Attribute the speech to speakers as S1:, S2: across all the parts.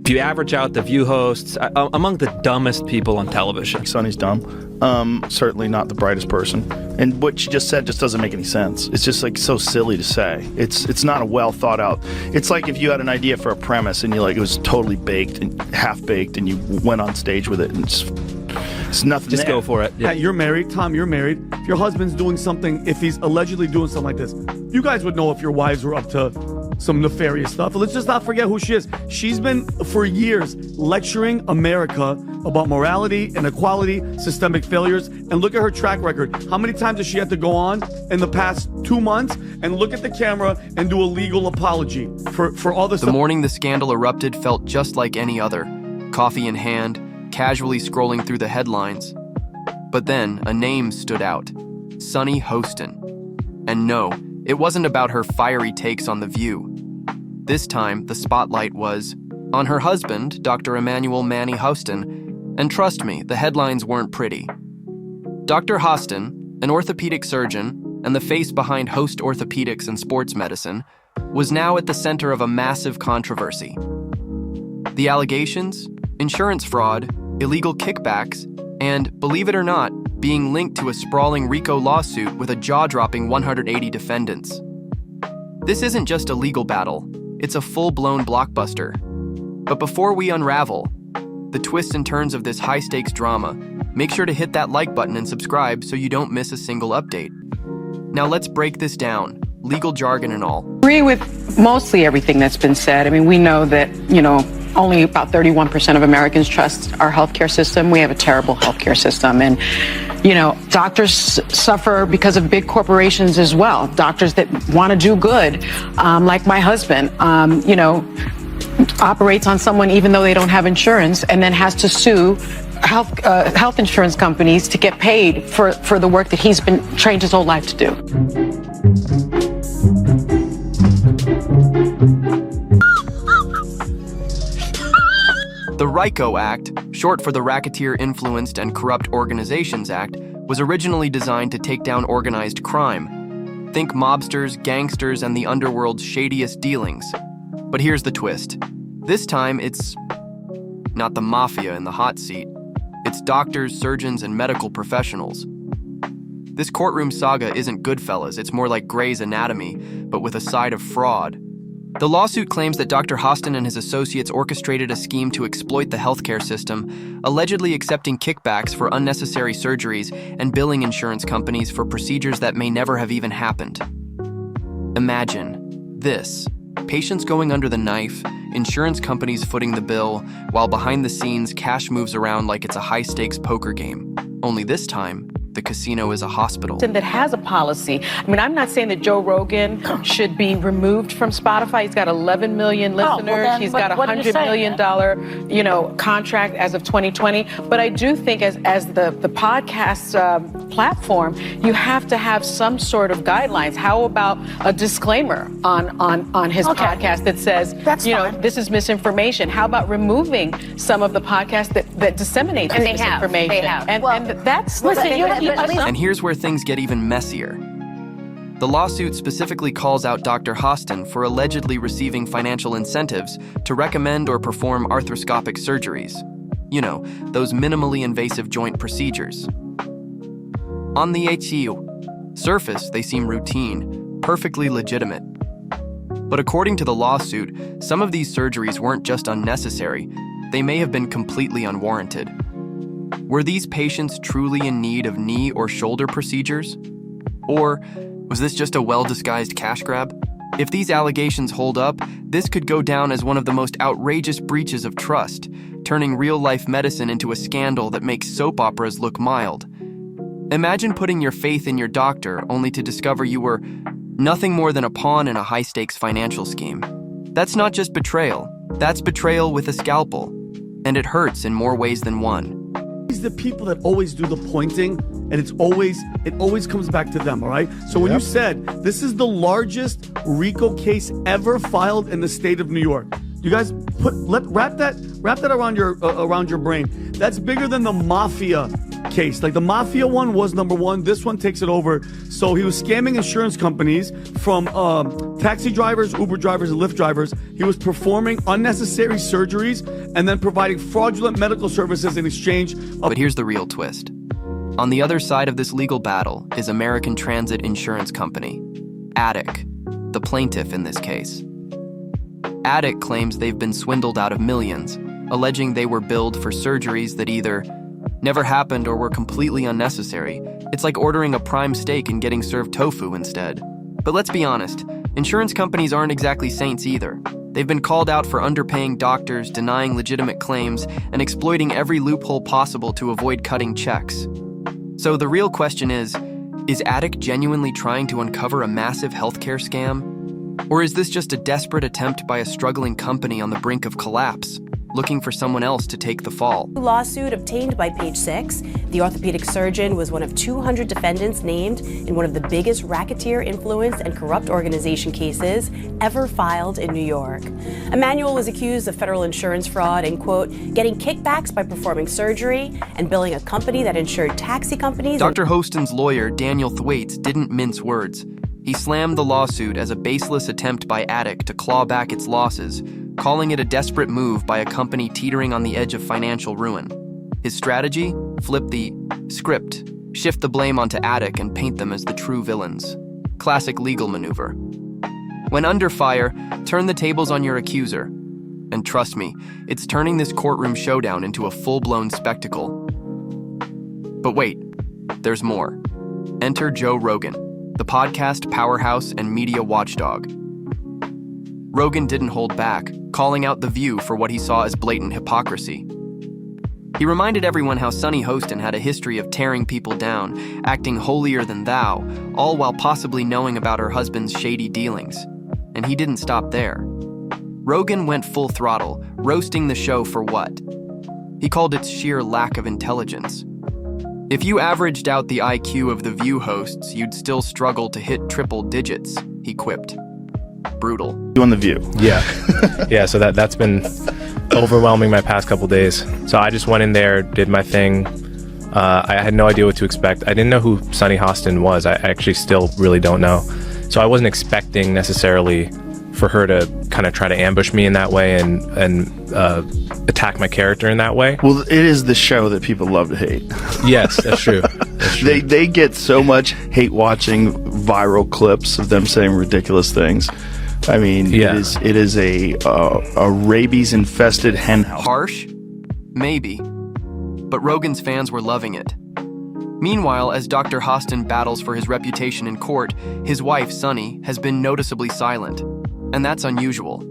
S1: If you average out the View hosts, among the dumbest people on television.
S2: Sunny's dumb. Certainly not the brightest person. And what she just said just doesn't make any sense. It's just like so silly to say. It's not a well thought out. It's like if you had an idea for a premise and it was totally baked and half baked and you went on stage with it and it's nothing.
S1: Just
S2: there.
S1: go for it.
S3: Yeah. You're married. Tom, you're married. If your husband's doing something, if he's allegedly doing something like this, you guys would know if your wives were up to some nefarious stuff. But let's just not forget who she is. She's been, for years, lecturing America about morality, inequality, systemic failures, and look at her track record. How many times has she had to go on in the past 2 months and look at the camera and do a legal apology for all this
S4: The morning the scandal erupted felt just like any other. Coffee in hand, casually scrolling through the headlines. But then, a name stood out. Sunny Hostin. And no, it wasn't about her fiery takes on The View. This time, the spotlight was on her husband, Dr. Emmanuel Manny Hostin, and trust me, the headlines weren't pretty. Dr. Hostin, an orthopedic surgeon and the face behind Host Orthopedics and Sports Medicine, was now at the center of a massive controversy. The allegations? Insurance fraud, illegal kickbacks, and, believe it or not, being linked to a sprawling Rico lawsuit with a jaw-dropping 180 defendants. This isn't just a legal battle, it's a full-blown blockbuster. But before we unravel the twists and turns of this high-stakes drama, make sure to hit that like button and subscribe so you don't miss a single update. Now let's break this down, legal jargon and all.
S5: Agree with mostly everything that's been said. I mean, we know that, only about 31% of Americans trust our healthcare system. We have a terrible healthcare system. And, doctors suffer because of big corporations as well. Doctors that want to do good, like my husband, operates on someone even though they don't have insurance and then has to sue health insurance companies to get paid for the work that he's been trained his whole life to do.
S4: The RICO Act, short for the Racketeer Influenced and Corrupt Organizations Act, was originally designed to take down organized crime. Think mobsters, gangsters, and the underworld's shadiest dealings. But here's the twist. This time, it's not the mafia in the hot seat. It's doctors, surgeons, and medical professionals. This courtroom saga isn't Goodfellas, it's more like Grey's Anatomy, but with a side of fraud. The lawsuit claims that Dr. Hostin and his associates orchestrated a scheme to exploit the healthcare system, allegedly accepting kickbacks for unnecessary surgeries and billing insurance companies for procedures that may never have even happened. Imagine this. Patients going under the knife, insurance companies footing the bill, while behind the scenes, cash moves around like it's a high-stakes poker game. Only this time, the casino is a hospital.
S5: That has a policy. I mean, I'm not saying that Joe Rogan should be removed from Spotify. He's got 11 million listeners. He's got $100 million, contract as of 2020. But I do think as the podcast platform, you have to have some sort of guidelines. How about a disclaimer on his podcast that says, this is misinformation? How about removing some of the podcasts that disseminate this misinformation?
S6: They have.
S5: And that's
S4: And here's where things get even messier. The lawsuit specifically calls out Dr. Hostin for allegedly receiving financial incentives to recommend or perform arthroscopic surgeries. Those minimally invasive joint procedures. On the surface, they seem routine, perfectly legitimate. But according to the lawsuit, some of these surgeries weren't just unnecessary, they may have been completely unwarranted. Were these patients truly in need of knee or shoulder procedures? Or was this just a well-disguised cash grab? If these allegations hold up, this could go down as one of the most outrageous breaches of trust, turning real-life medicine into a scandal that makes soap operas look mild. Imagine putting your faith in your doctor only to discover you were nothing more than a pawn in a high-stakes financial scheme. That's not just betrayal, that's betrayal with a scalpel. And it hurts in more ways than one.
S3: The people that always do the pointing, and it always comes back to them, all right? So when you said this is the largest RICO case ever filed in the state of New York, you guys wrap that around your brain. That's bigger than the mafia case. Like the mafia one was number one. This one takes it over. So he was scamming insurance companies from taxi drivers, Uber drivers, and Lyft drivers. He was performing unnecessary surgeries and then providing fraudulent medical services in exchange of...
S4: But here's the real twist. On the other side of this legal battle is American Transit Insurance Company, ADIC, the plaintiff in this case. ADIC claims they've been swindled out of millions, alleging they were billed for surgeries that either never happened or were completely unnecessary. It's like ordering a prime steak and getting served tofu instead. But let's be honest, insurance companies aren't exactly saints either. They've been called out for underpaying doctors, denying legitimate claims, and exploiting every loophole possible to avoid cutting checks. So the real question is ADIC genuinely trying to uncover a massive healthcare scam? Or is this just a desperate attempt by a struggling company on the brink of collapse, looking for someone else to take the fall?
S6: Lawsuit obtained by Page Six. The orthopedic surgeon was one of 200 defendants named in one of the biggest racketeer influence and corrupt organization cases ever filed in New York. Emmanuel was accused of federal insurance fraud and, quote, getting kickbacks by performing surgery and billing a company that insured taxi companies.
S4: Dr. Hostin's lawyer, Daniel Thwaites, didn't mince words. He slammed the lawsuit as a baseless attempt by ADIC to claw back its losses, calling it a desperate move by a company teetering on the edge of financial ruin. His strategy? Flip the script, shift the blame onto ADIC and paint them as the true villains. Classic legal maneuver. When under fire, turn the tables on your accuser. And trust me, it's turning this courtroom showdown into a full-blown spectacle. But wait, there's more. Enter Joe Rogan, the podcast powerhouse and media watchdog. Rogan didn't hold back, calling out The View for what he saw as blatant hypocrisy. He reminded everyone how Sunny Hostin had a history of tearing people down, acting holier than thou, all while possibly knowing about her husband's shady dealings. And he didn't stop there. Rogan went full throttle, roasting the show for what? He called its sheer lack of intelligence. If you averaged out the IQ of The View hosts, you'd still struggle to hit triple digits, he quipped. Brutal.
S2: On The View.
S7: Yeah, so that's been overwhelming my past couple days. So I just went in there, did my thing. I had no idea what to expect. I didn't know who Sunny Hostin was. I actually still really don't know. So I wasn't expecting necessarily for her to kind of try to ambush me in that way and attack my character in that way.
S2: Well, it is the show that people love to hate.
S7: Yes, that's true. That's true.
S2: They get so much hate watching viral clips of them saying ridiculous things. I mean,
S7: yeah.
S2: it is a rabies-infested henhouse.
S4: Harsh? Maybe. But Rogan's fans were loving it. Meanwhile, as Dr. Hostin battles for his reputation in court, his wife, Sunny, has been noticeably silent. And that's unusual.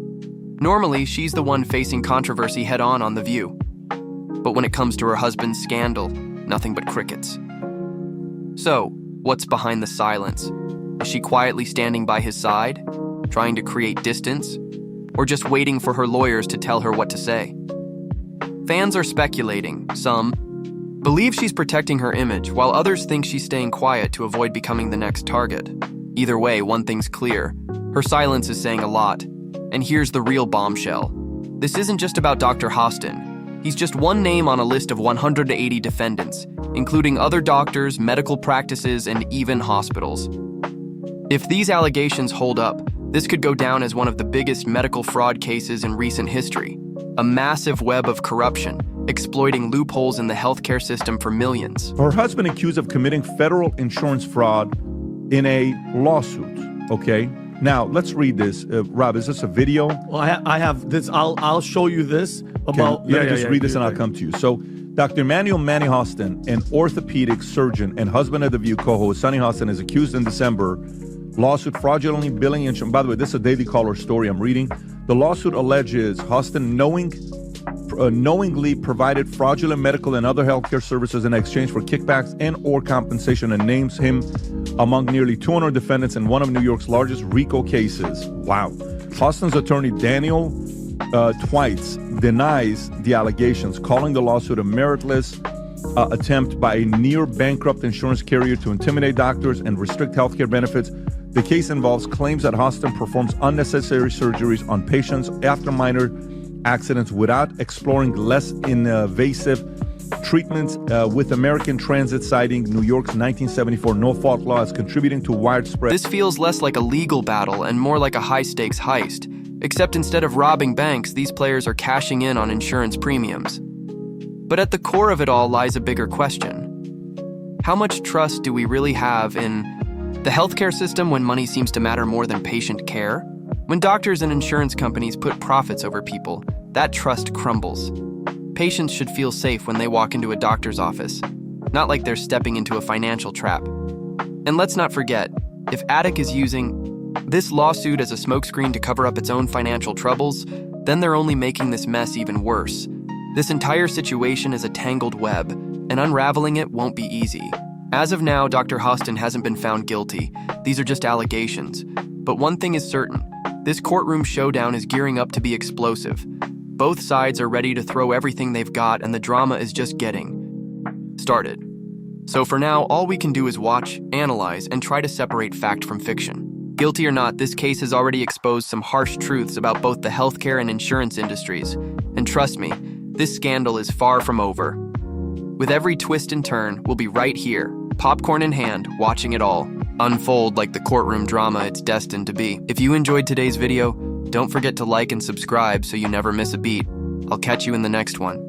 S4: Normally, she's the one facing controversy head-on on The View. But when it comes to her husband's scandal, nothing but crickets. So, what's behind the silence? Is she quietly standing by his side, trying to create distance, or just waiting for her lawyers to tell her what to say? Fans are speculating. Some believe she's protecting her image, while others think she's staying quiet to avoid becoming the next target. Either way, one thing's clear. Her silence is saying a lot. And here's the real bombshell. This isn't just about Dr. Hostin. He's just one name on a list of 180 defendants, including other doctors, medical practices, and even hospitals. If these allegations hold up, this could go down as one of the biggest medical fraud cases in recent history. A massive web of corruption, exploiting loopholes in the healthcare system for millions.
S8: Her husband accused of committing federal insurance fraud in a lawsuit, okay? Now, let's read this. Rob, is this a video?
S3: Well, I have this. I'll show you this about...
S8: Let me just read this and I'll come to you. So, Dr. Emmanuel Manny Hostin, an orthopedic surgeon and husband of The View co-host Sunny Hostin, is accused in December lawsuit fraudulently billing insurance. By the way, this is a Daily Caller story I'm reading. The lawsuit alleges Hostin knowingly provided fraudulent medical and other healthcare services in exchange for kickbacks and or compensation, and names him among nearly 200 defendants in one of New York's largest Rico cases. Wow. Hostin's attorney, Daniel Thwaites, denies the allegations, calling the lawsuit a meritless attempt by a near-bankrupt insurance carrier to intimidate doctors and restrict healthcare benefits. The case involves claims that Hostin performs unnecessary surgeries on patients after minor accidents without exploring less invasive treatments with American Transit citing New York's 1974 no-fault law as contributing to widespread...
S4: This feels less like a legal battle and more like a high-stakes heist. Except instead of robbing banks, these players are cashing in on insurance premiums. But at the core of it all lies a bigger question. How much trust do we really have in the healthcare system when money seems to matter more than patient care? When doctors and insurance companies put profits over people, that trust crumbles. Patients should feel safe when they walk into a doctor's office, not like they're stepping into a financial trap. And let's not forget, if Attic is using this lawsuit as a smokescreen to cover up its own financial troubles, then they're only making this mess even worse. This entire situation is a tangled web, and unraveling it won't be easy. As of now, Dr. Hostin hasn't been found guilty. These are just allegations. But one thing is certain, this courtroom showdown is gearing up to be explosive. Both sides are ready to throw everything they've got, and the drama is just getting started. So for now, all we can do is watch, analyze, and try to separate fact from fiction. Guilty or not, this case has already exposed some harsh truths about both the healthcare and insurance industries. And trust me, this scandal is far from over. With every twist and turn, we'll be right here, popcorn in hand, watching it all unfold like the courtroom drama it's destined to be. If you enjoyed today's video, don't forget to like and subscribe so you never miss a beat. I'll catch you in the next one.